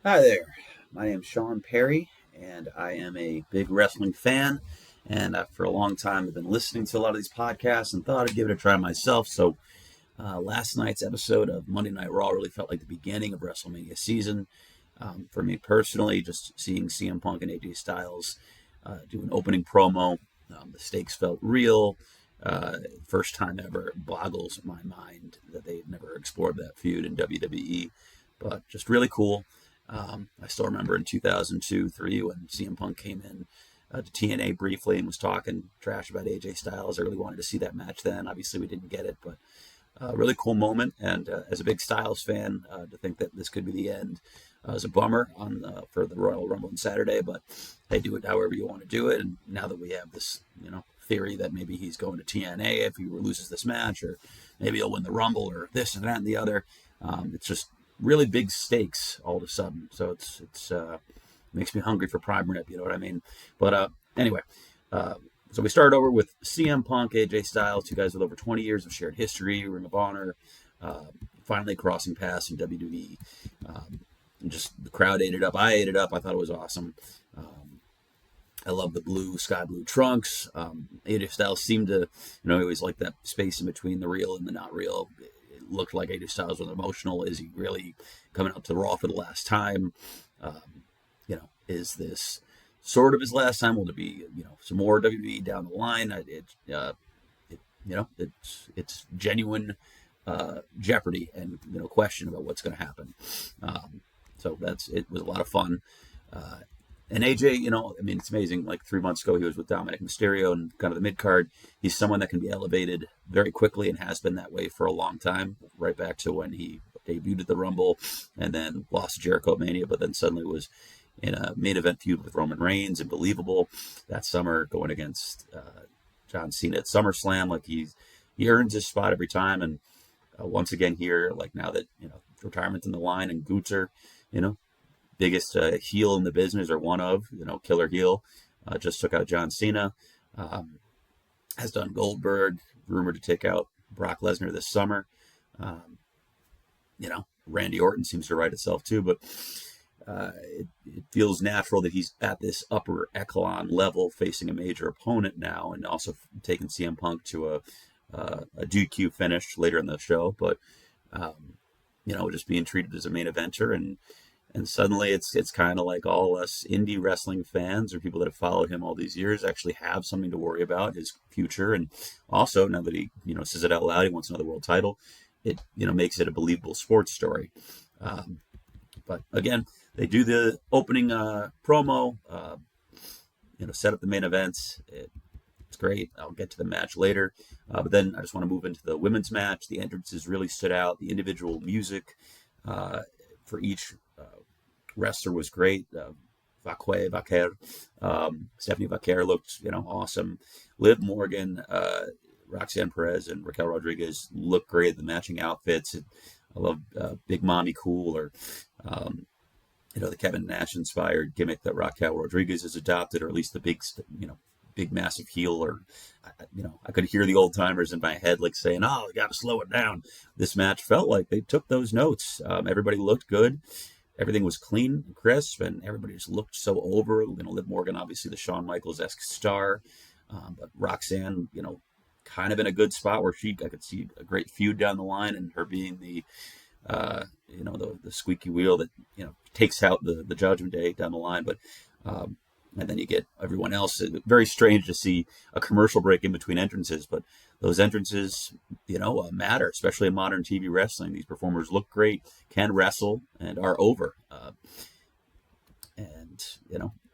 Hi there. My name's Sean Perry, and I am a big wrestling fan. And for a long time, I've been listening to a lot of these podcasts and thought I'd give it a try myself. So, last night's episode of Monday Night Raw really felt like the beginning of WrestleMania season. For me personally, just seeing CM Punk and AJ Styles do an opening promo, the stakes felt real. First time ever, it boggles my mind that they've never explored that feud in WWE, but just really cool. I still remember in 2002-3 when CM Punk came in to TNA briefly and was talking trash about AJ Styles. I really wanted to see that match then. Obviously, we didn't get it, but really cool moment. And as a big Styles fan, to think that this could be the end was a bummer for the Royal Rumble on Saturday. But hey, do it however you want to do it. And now that we have this, theory that maybe he's going to TNA if he loses this match, or maybe he'll win the Rumble, or this and that and the other. It's just really big stakes all of a sudden. So it's makes me hungry for prime rib, you know what I mean? But anyway, so we started over with CM Punk, AJ Styles, two guys with over 20 years of shared history, Ring of Honor, finally crossing paths in WWE. And just the crowd ate it up. I ate it up. I thought it was awesome. I love the sky blue trunks. AJ Styles seemed to, he always liked that space in between the real and the not real. It looked like AJ Styles was emotional. Is he really coming out to Raw for the last time? Is this sort of his last time? Will there be, some more WWE down the line? It's genuine jeopardy and, question about what's going to happen. So it was a lot of fun. And AJ, it's amazing. Like 3 months ago, he was with Dominic Mysterio and kind of the mid card. He's someone that can be elevated very quickly and has been that way for a long time, right back to when he debuted at the Rumble and then lost to Jericho at Mania, but then suddenly was in a main event feud with Roman Reigns and Believable that summer, going against John Cena at SummerSlam. Like he earns his spot every time. And once again here, like now that, retirement's in the line and Gunther, biggest heel in the business, or one of, killer heel, just took out John Cena, has done Goldberg, rumored to take out Brock Lesnar this summer. Randy Orton seems to write itself too, but it feels natural that he's at this upper echelon level facing a major opponent now, and also taking CM Punk to a DQ finish later in the show, but just being treated as a main eventer. And suddenly it's kind of like all us indie wrestling fans or people that have followed him all these years actually have something to worry about, his future. And also, now that he, says it out loud, he wants another world title, it, makes it a believable sports story. But again, they do the opening promo, set up the main events. It's great. I'll get to the match later. But then I just want to move into the women's match. The entrances really stood out. The individual music for each wrestler was great. Vaquer, Stephanie Vaquer looked, awesome. Liv Morgan, Roxanne Perez, and Raquel Rodriguez looked great. The matching outfits. I love Big Mommy Cool, or the Kevin Nash inspired gimmick that Raquel Rodriguez has adopted, or at least the big massive heel. Or I could hear the old timers in my head like saying, "Oh, you got to slow it down." This match felt like they took those notes. Everybody looked good. Everything was clean and crisp, and everybody just looked so over. Liv Morgan, obviously the Shawn Michaels-esque star, but Roxanne, kind of in a good spot where I could see a great feud down the line, and her being the squeaky wheel that takes out the Judgment Day down the line. But and then you get everyone else. It's very strange to see a commercial break in between entrances, but those entrances, matter, especially in modern TV wrestling. These performers look great, can wrestle, and are over.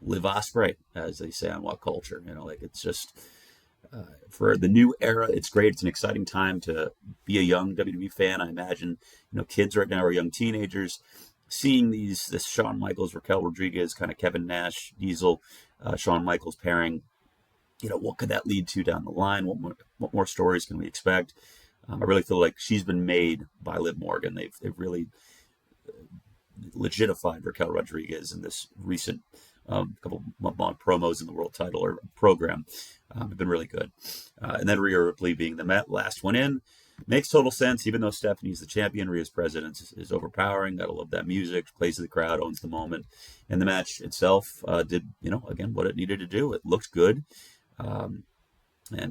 Liv Ospreay, as they say on WhatCulture. It's just for the new era. It's great. It's an exciting time to be a young WWE fan. I imagine, kids right now are young teenagers. Seeing this Shawn Michaels, Raquel Rodriguez, kind of Kevin Nash, Diesel, Shawn Michaels pairing, what could that lead to down the line? What more stories can we expect? I really feel like she's been made by Liv Morgan. They've really legitified Raquel Rodriguez in this recent couple month promos in the world title or program. Have been really good. And then Rhea Ripley being the last one in. makes total sense. Even though Stephanie's the champion, Rhea's presence is overpowering. Gotta love that music. Plays to the crowd, owns the moment. And the match itself did, again, what it needed to do. It looked good. And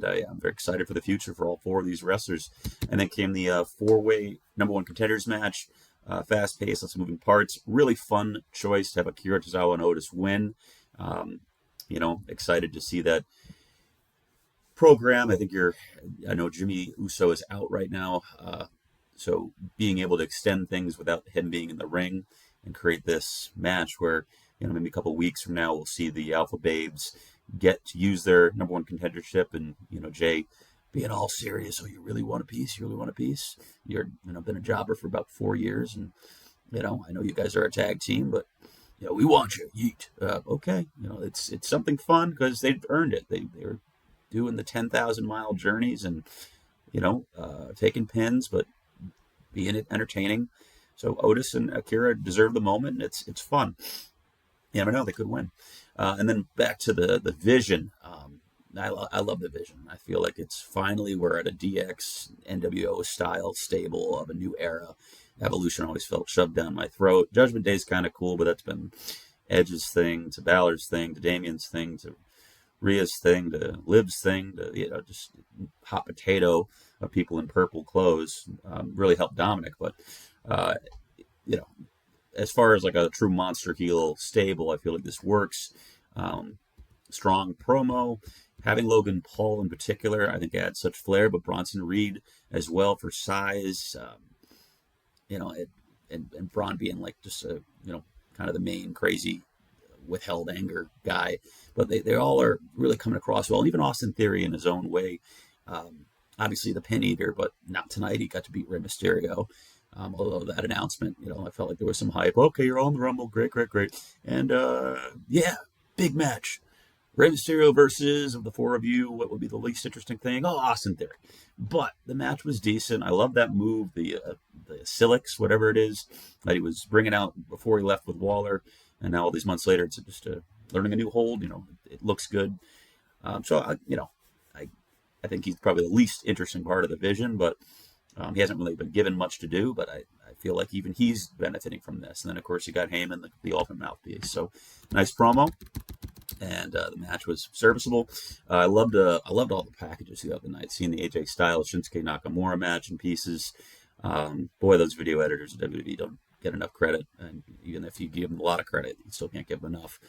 I'm very excited for the future for all four of these wrestlers. And then came the four-way number one contenders match. Fast-paced, lots of moving parts. Really fun choice to have Akira Tozawa and Otis win. Excited to see that program. I know Jimmy Uso is out right now. So being able to extend things without him being in the ring and create this match where, maybe a couple of weeks from now, we'll see the Alpha Babes get to use their number one contendership, and Jay being all serious. Oh, you really want a piece? You really want a piece? You're been a jobber for about 4 years, and I know you guys are a tag team, but we want you. Yeet. Okay, it's something fun because they've earned it. They're doing the 10,000-mile journeys and taking pins, but being entertaining. So Otis and Akira deserve the moment, and it's fun. You never know, they could win. And then back to the Vision. I love the Vision. I feel like it's finally we're at a DX NWO style stable of a new era. Evolution always felt shoved down my throat. Judgment Day's kind of cool, but that's been Edge's thing to Balor's thing to Damien's thing to Rhea's thing to Liv's thing to just hot potato of people in purple clothes. Really helped Dominic, but as far as like a true monster heel stable, I feel like this works. Strong promo. Having Logan Paul in particular, I think adds such flair, but Bronson Reed as well for size. And Braun being like just a, kind of the main crazy withheld anger guy. But they all are really coming across well. And even Austin Theory in his own way. Obviously the pin eater, but not tonight. He got to beat Rey Mysterio. Although that announcement, I felt like there was some hype. Okay, you're all in the Rumble. Great. And, big match. Rey Mysterio versus, of the four of you, what would be the least interesting thing? Oh, Austin Theory. But the match was decent. I love that move, the Silix, whatever it is, that he was bringing out before he left with Waller. And now all these months later, it's just learning a new hold. It looks good. I think he's probably the least interesting part of the Vision, but he hasn't really been given much to do, but I feel like even he's benefiting from this. And then, of course, you got Heyman, the ultimate mouthpiece. So, nice promo. And the match was serviceable. I loved all the packages throughout the night. Seeing the AJ Styles Shinsuke Nakamura match in pieces. Boy, those video editors at WWE don't get enough credit. And even if you give them a lot of credit, you still can't give them enough.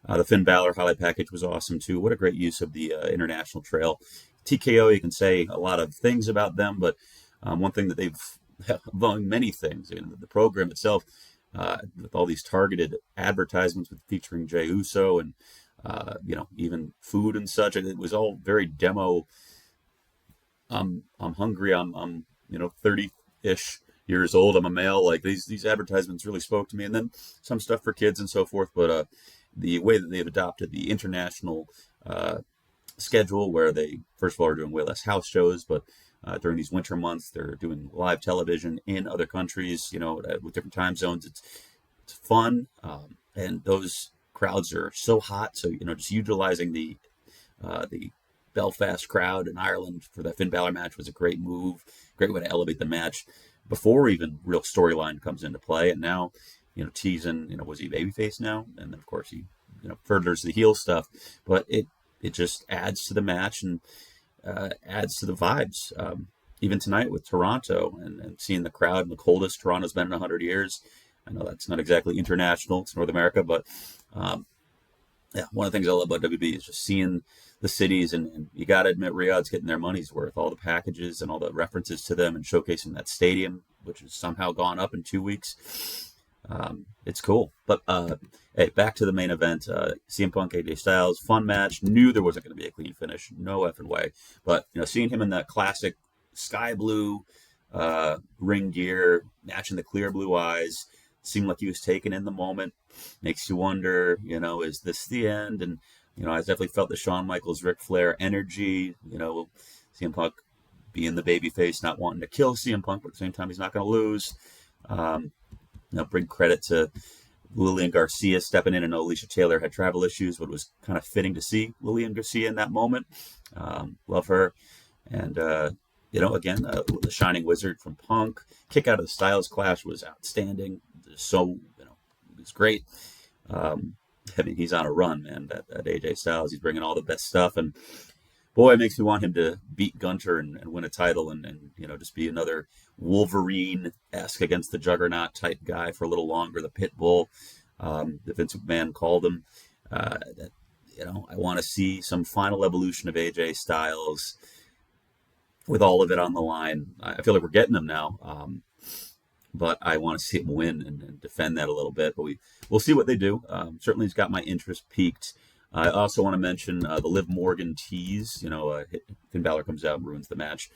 The Finn Balor highlight package was awesome, too. What a great use of the international trail. TKO, you can say a lot of things about them, but one thing that they've, among many things, the program itself, with all these targeted advertisements featuring Jey Uso and, even food and such, it was all very demo. I'm hungry. I'm 30-ish years old. I'm a male. Like these advertisements really spoke to me. And then some stuff for kids and so forth. But the way that they've adopted the international schedule, where they first of all are doing way less house shows, but during these winter months, they're doing live television in other countries, with different time zones. It's fun, and those crowds are so hot. So just utilizing the Belfast crowd in Ireland for that Finn Balor match was a great move, great way to elevate the match before even real storyline comes into play. And now, teasing, was he babyface now? And then of course he, furthers the heel stuff, but it just adds to the match and adds to the vibes. Even tonight with Toronto and seeing the crowd in the coldest Toronto's been in 100 years. I know that's not exactly international, it's North America, but one of the things I love about WB is just seeing the cities, and you got to admit Riyadh's getting their money's worth. All the packages and all the references to them and showcasing that stadium, which has somehow gone up in 2 weeks. It's cool. But hey, back to the main event. CM Punk, AJ Styles, fun match. Knew there wasn't going to be a clean finish. No effing way. But, seeing him in that classic sky blue ring gear, matching the clear blue eyes, seemed like he was taken in the moment. Makes you wonder, is this the end? And, I definitely felt the Shawn Michaels, Ric Flair energy, CM Punk being the babyface, not wanting to kill CM Punk, but at the same time, he's not going to lose. Bring credit to Lillian Garcia stepping in. I know Alicia Taylor had travel issues, but it was kind of fitting to see Lillian Garcia in that moment. Love her. And, again, the Shining Wizard from Punk. Kick out of the Styles Clash was outstanding. So, it was great. He's on a run, man. That AJ Styles, he's bringing all the best stuff, and boy, it makes me want him to beat Gunter and win a title, and just be another Wolverine-esque against the Juggernaut type guy for a little longer. The Pitbull, that Vince McMahon called him. I want to see some final evolution of AJ Styles with all of it on the line. I feel like we're getting him now, but I want to see him win and defend that a little bit. But we'll see what they do. Certainly, he's got my interest peaked. I also want to mention the Liv Morgan tease. Finn Balor comes out and ruins the match,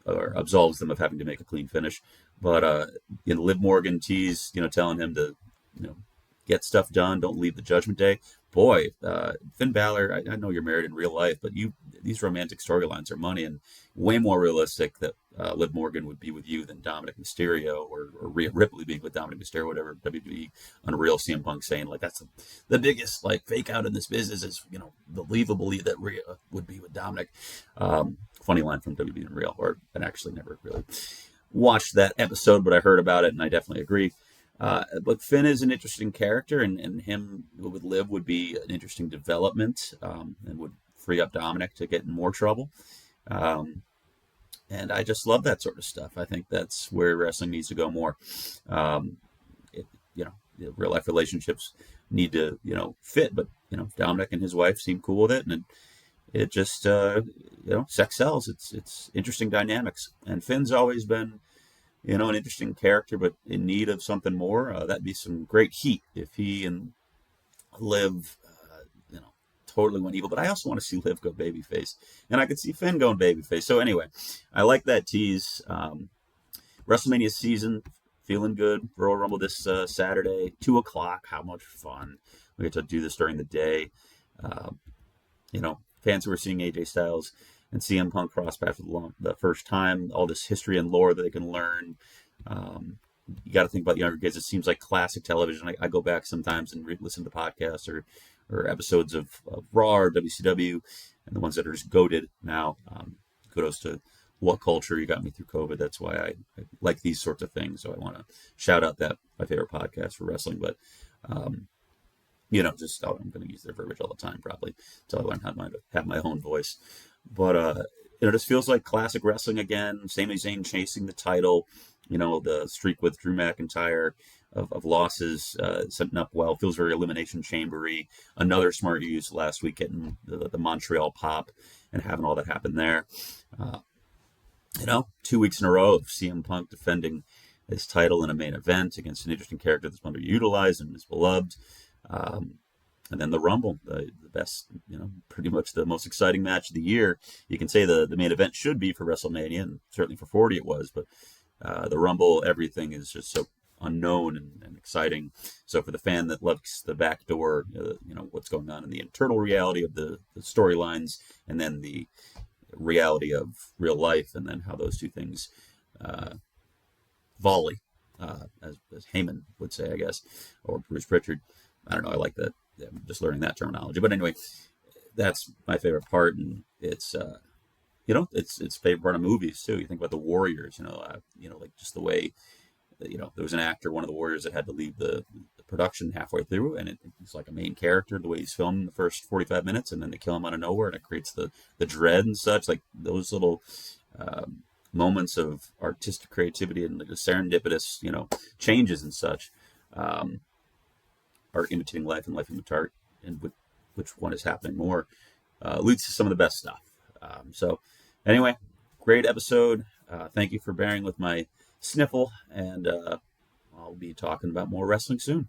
or absolves them of having to make a clean finish. But Liv Morgan tease, telling him to, get stuff done, don't leave the Judgment Day. Boy, Finn Balor, I know you're married in real life, but these romantic storylines are money, and way more realistic that Liv Morgan would be with you than Dominic Mysterio or Rhea Ripley being with Dominic Mysterio, whatever. WWE Unreal, CM Punk saying that's the biggest fake out in this business is believably that Rhea would be with Dominic. Funny line from WWE Unreal, and actually never really watched that episode, but I heard about it and I definitely agree. But Finn is an interesting character, and him with Liv would be an interesting development, and would free up Dominic to get in more trouble. And I just love that sort of stuff. I think that's where wrestling needs to go more. Real life relationships need to, fit, but, Dominic and his wife seem cool with it, and it just, sex sells. It's interesting dynamics. And Finn's always been, an interesting character, but in need of something more. That'd be some great heat if he and Liv, totally went evil. But I also want to see Liv go babyface, and I could see Finn going babyface. So anyway, I like that tease. WrestleMania season, feeling good. Royal Rumble this Saturday, 2:00. How much fun! We get to do this during the day. Fans who are seeing AJ Styles and CM Punk cross paths for the first time, all this history and lore that they can learn. You got to think about the younger kids. It seems like classic television. I go back sometimes and listen to podcasts or episodes of Raw or WCW, and the ones that are just goated now. Kudos to WhatCulture. You got me through COVID. That's why I like these sorts of things. So I want to shout out my favorite podcast for wrestling. But I'm going to use their verbiage all the time probably until I learn how to have my own voice. But it just feels like classic wrestling again. Sami Zayn chasing the title. The streak with Drew McIntyre of losses, setting up well. Feels very Elimination Chamber-y. Another smart use last week, getting the Montreal pop and having all that happen there. 2 weeks in a row of CM Punk defending his title in a main event against an interesting character that's underutilized and is beloved. And then the Rumble, the best, pretty much the most exciting match of the year. You can say the main event should be for WrestleMania, and certainly for 40 it was, but the Rumble, everything is just so unknown and exciting. So for the fan that loves the back door, what's going on in the internal reality of the storylines, and then the reality of real life, and then how those two things volley, as Heyman would say, I guess, or Bruce Prichard. I don't know. I like that. I'm just learning that terminology. But anyway, that's my favorite part, and it's it's favorite part of movies too. You think about the Warriors, like just the way, there was an actor, one of the Warriors, that had to leave the production halfway through, and it's like a main character the way he's filmed in the first 45 minutes, and then they kill him out of nowhere, and it creates the dread and such. Like those little moments of artistic creativity and like the serendipitous, changes and such. Art imitating life and life imitating art, and which one is happening more, leads to some of the best stuff. So anyway, great episode. Thank you for bearing with my sniffle, and I'll be talking about more wrestling soon.